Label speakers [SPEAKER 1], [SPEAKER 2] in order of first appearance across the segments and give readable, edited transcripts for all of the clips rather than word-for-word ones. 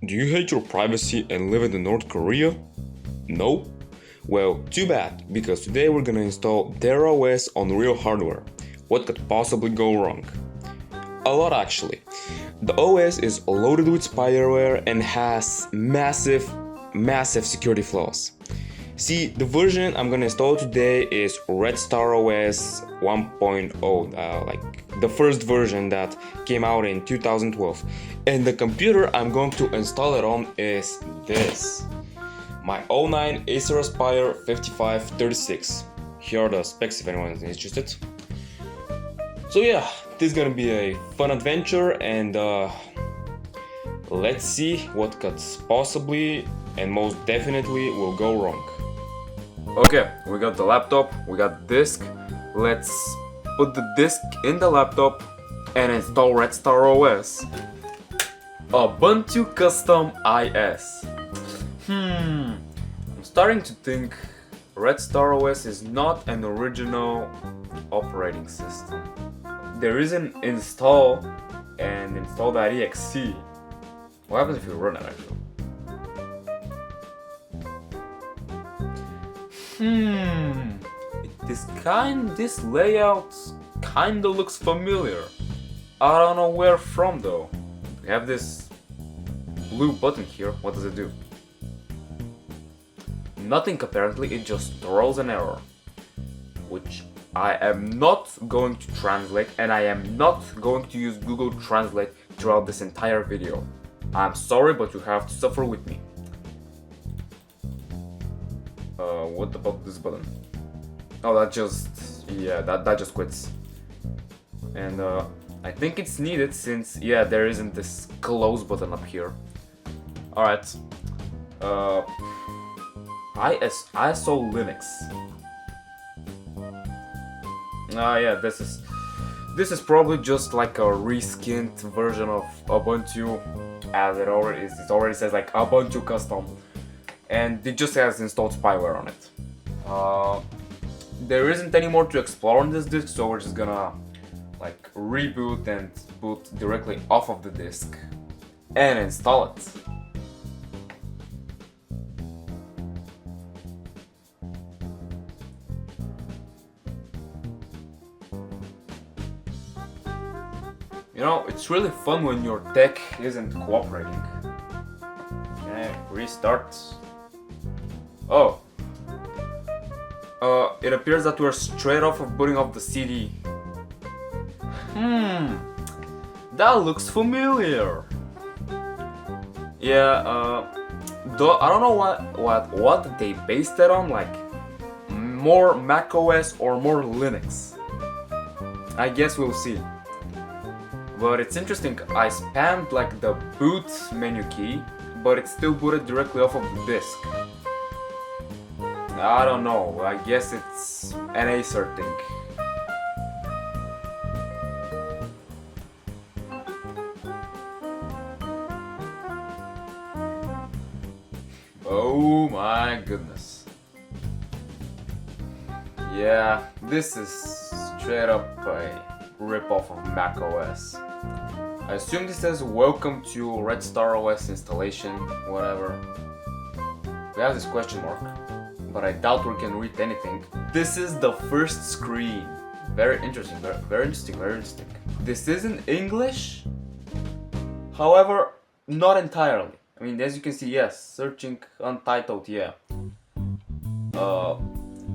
[SPEAKER 1] Do you hate your privacy and live in North Korea? No? Well, too bad, because today we're gonna install their OS on real hardware. What could possibly go wrong? A lot actually. The OS is loaded with spyware and has massive security flaws. See, the version I'm gonna install today is Red Star OS 1.0, like the first version that came out in 2012. And the computer I'm going to install it on is this. My '09 Acer Aspire 5536. Here are the specs if anyone is interested. So yeah, this is gonna be a fun adventure, and let's see what could possibly and most definitely will go wrong. Okay, we got the laptop, we got the disk. Let's put the disk in the laptop and install Red Star OS. Ubuntu Custom IS. I'm starting to think Red Star OS is not an original operating system. There is an install and install.exe. What happens if you run it actually? This layout kinda looks familiar. I don't know where from though. We have this blue button here. What does it do? Nothing apparently, it just throws an error. Which I am not going to translate, and I am not going to use Google Translate throughout this entire video. I'm sorry, but you have to suffer with me. What about this button? Oh, that just quits. And I think it's needed since, there isn't this close button up here. Alright. ISO Linux. This is probably just like a reskinned version of Ubuntu, as it already says like Ubuntu Custom, and it just has installed spyware on it. There isn't any more to explore on this disk, so we're just gonna like reboot and boot directly off of the disk and install it. You know, it's really fun when your tech isn't cooperating. Okay, restart. Oh. It appears that we're straight off of booting off the CD. That looks familiar. Though I don't know what they based it on, like more macOS or more Linux. I guess we'll see. But it's interesting, I spammed like the boot menu key, but it still booted directly off of the disk. I don't know, I guess it's an Acer thing. Oh my goodness. Yeah, this is straight up a rip-off of macOS. I assume this says welcome to Red Star OS installation, whatever. We have this question mark, but I doubt we can read anything. This is the first screen. Very interesting, very interesting. This is in English, however, not entirely. I mean, as you can see, yes, searching untitled, yeah. Well,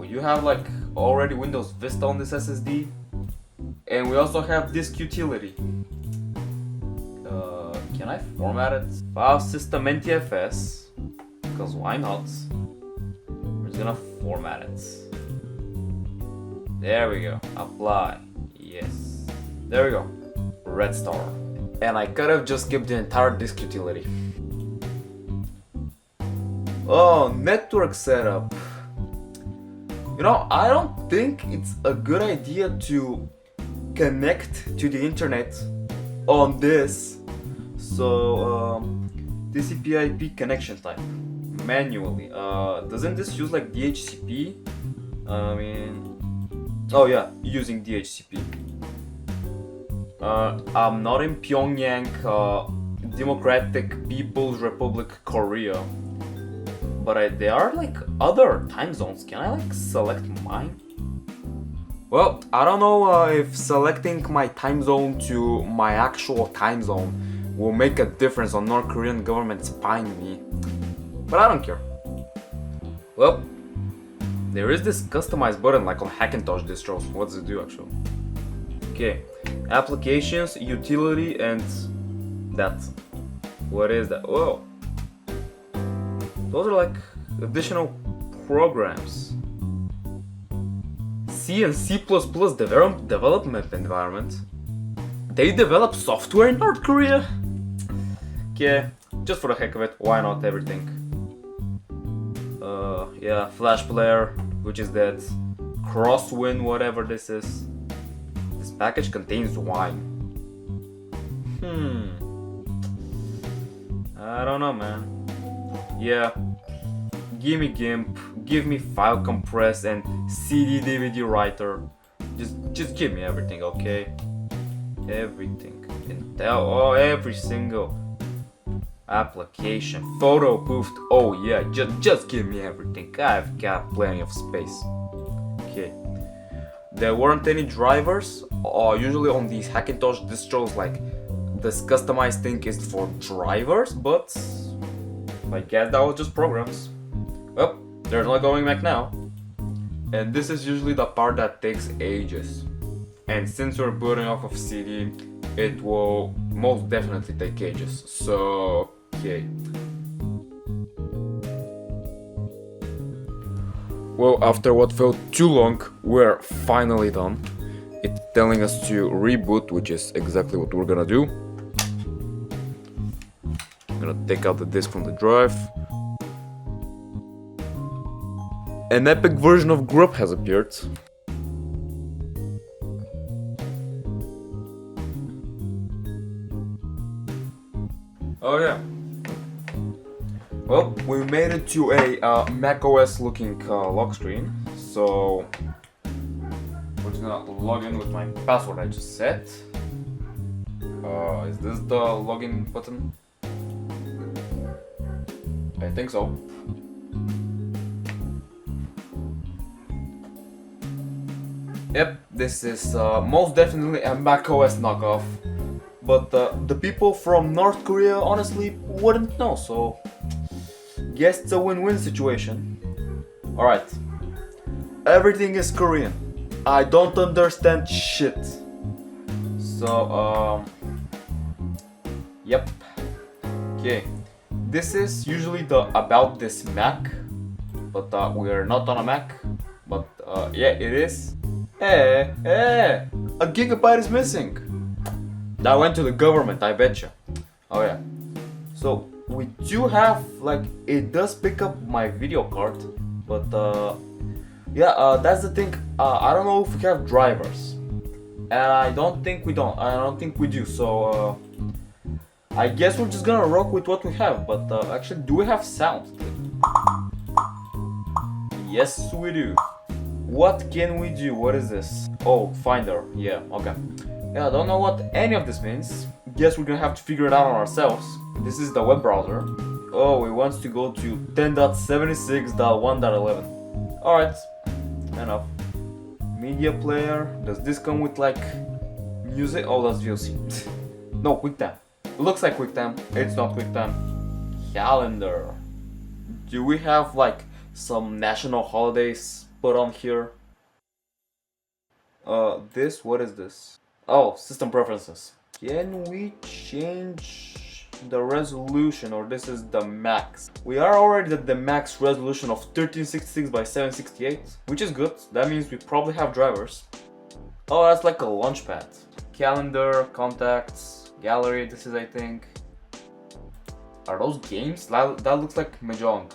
[SPEAKER 1] you have like already Windows Vista on this SSD, and we also have disk utility. Can I format it? File system NTFS, because why not? We're just gonna format it. There we go. Apply. Yes. There we go. Red Star. And I could have just skipped the entire disk utility. Oh, network setup. You know, I don't think it's a good idea to connect to the internet on this. So, TCP/IP connection type manually. Doesn't this use like DHCP? I mean, oh yeah, using DHCP. I'm not in Pyongyang.
[SPEAKER 2] Democratic People's Republic Korea. But there are like other time zones. Can I like select mine? Well, I don't know if selecting my time zone to my actual time zone will make a difference on North Korean government spying me. But I don't care. Well, there is this customized button like on Hackintosh distros. What does it do actually? Okay, applications, utility, and that. What is that? Whoa. Those are like additional programs. C and C++ development environment. They develop software in North Korea? Okay, just for the heck of it, why not everything? Yeah, Flash Player, which is that. Crosswind, whatever this is. This package contains wine. I don't know, man. Yeah, give me GIMP, give me file compress and CD DVD writer. Just give me everything, okay? Everything. Intel, every single application. Photo booth, oh yeah, just give me everything. I've got plenty of space. Okay. There weren't any drivers. Usually on these Hackintosh distros, like this customized thing is for drivers, but I guess that was just programs. Well, there's no going back now. And this is usually the part that takes ages. And since we're booting off of CD, it will most definitely take ages. So, okay. Well, after what felt too long, we're finally done. It's telling us to reboot, which is exactly what we're gonna do. I'm gonna take out the disk from the drive. An epic version of Grub has appeared. Oh yeah. Well, we made it to a macOS looking lock screen. So we're just gonna log in with my password I just set. Is this the login button? I think so. Yep, this is most definitely a macOS knockoff. But the people from North Korea honestly wouldn't know, so guess it's a win-win situation. Alright, everything is Korean. I don't understand shit. So, yep. Okay, this is usually the about this Mac, but we're not on a Mac. But yeah, it is. Hey, a gigabyte is missing. That went to the government, I betcha. Oh yeah. So we do have like it does pick up my video card, but yeah, that's the thing. I don't know if we have drivers, and I don't think we do. So I guess we're just gonna rock with what we have. But actually, do we have sound? Yes, we do. What can we do? What is this? Oh, Finder. Yeah. Okay. Yeah, I don't know what any of this means. Guess we're gonna have to figure it out on ourselves. This is the web browser. Oh, it wants to go to 10.76.1.11. Alright, enough. Media player. Does this come with like music? Oh, that's VLC. No, QuickTime. It looks like QuickTime. It's not QuickTime. Calendar. Do we have like some national holidays put on here? What is this? Oh, system preferences. Can we change the resolution, or this is the max? We are already at the max resolution of 1366 by 768, which is good. That means we probably have drivers. Oh, that's like a launchpad. Calendar, contacts, gallery, this is I think. Are those games? That looks like Mahjong.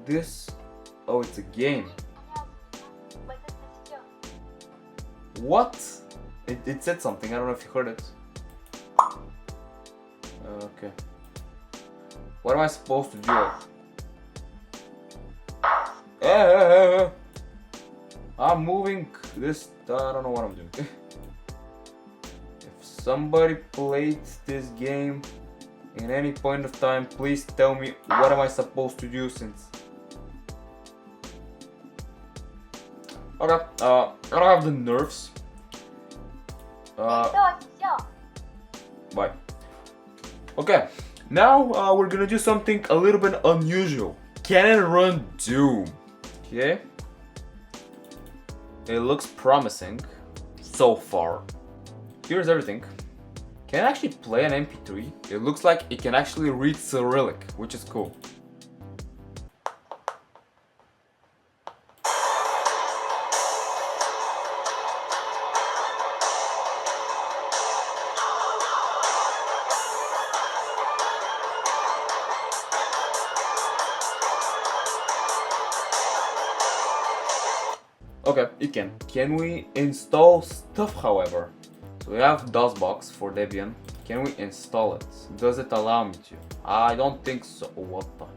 [SPEAKER 2] This, oh, it's a game. What? It said something, I don't know if you heard it. Okay. What am I supposed to do? I'm moving this, I don't know what I'm doing. somebody played this game in any point of time, please tell me what am I supposed to do since... Okay, I don't have the nerves. Bye. Okay, now we're gonna do something a little bit unusual. Can it run Doom? Okay. It looks promising so far. Here's everything. Can it actually play an MP3? It looks like it can actually read Cyrillic, which is cool. Okay, it can. Can we install stuff, however? So we have DOSBox for Debian. Can we install it? Does it allow me to? I don't think so. What the heck?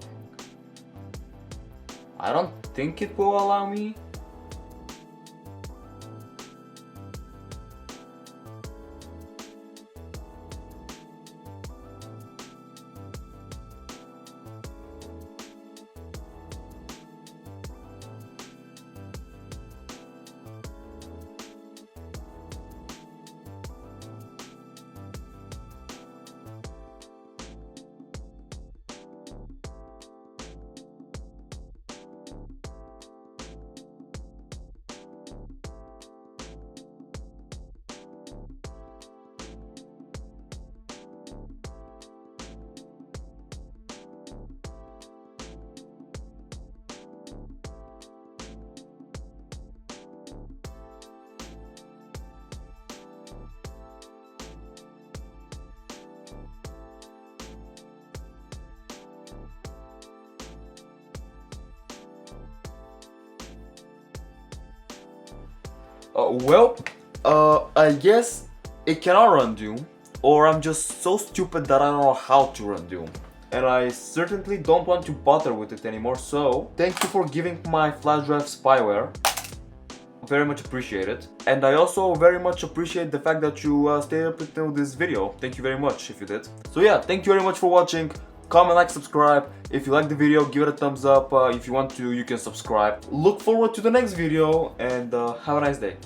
[SPEAKER 2] I don't think it will allow me. I guess it cannot run Doom, or I'm just so stupid that I don't know how to run Doom. And I certainly don't want to bother with it anymore, so thank you for giving my flash drive spyware. Very much appreciate it. And I also very much appreciate the fact that you stayed up until this video. Thank you very much if you did. So yeah, thank you very much for watching. Comment, like, subscribe. If you like the video, give it a thumbs up. If you want to, you can subscribe. Look forward to the next video and have a nice day.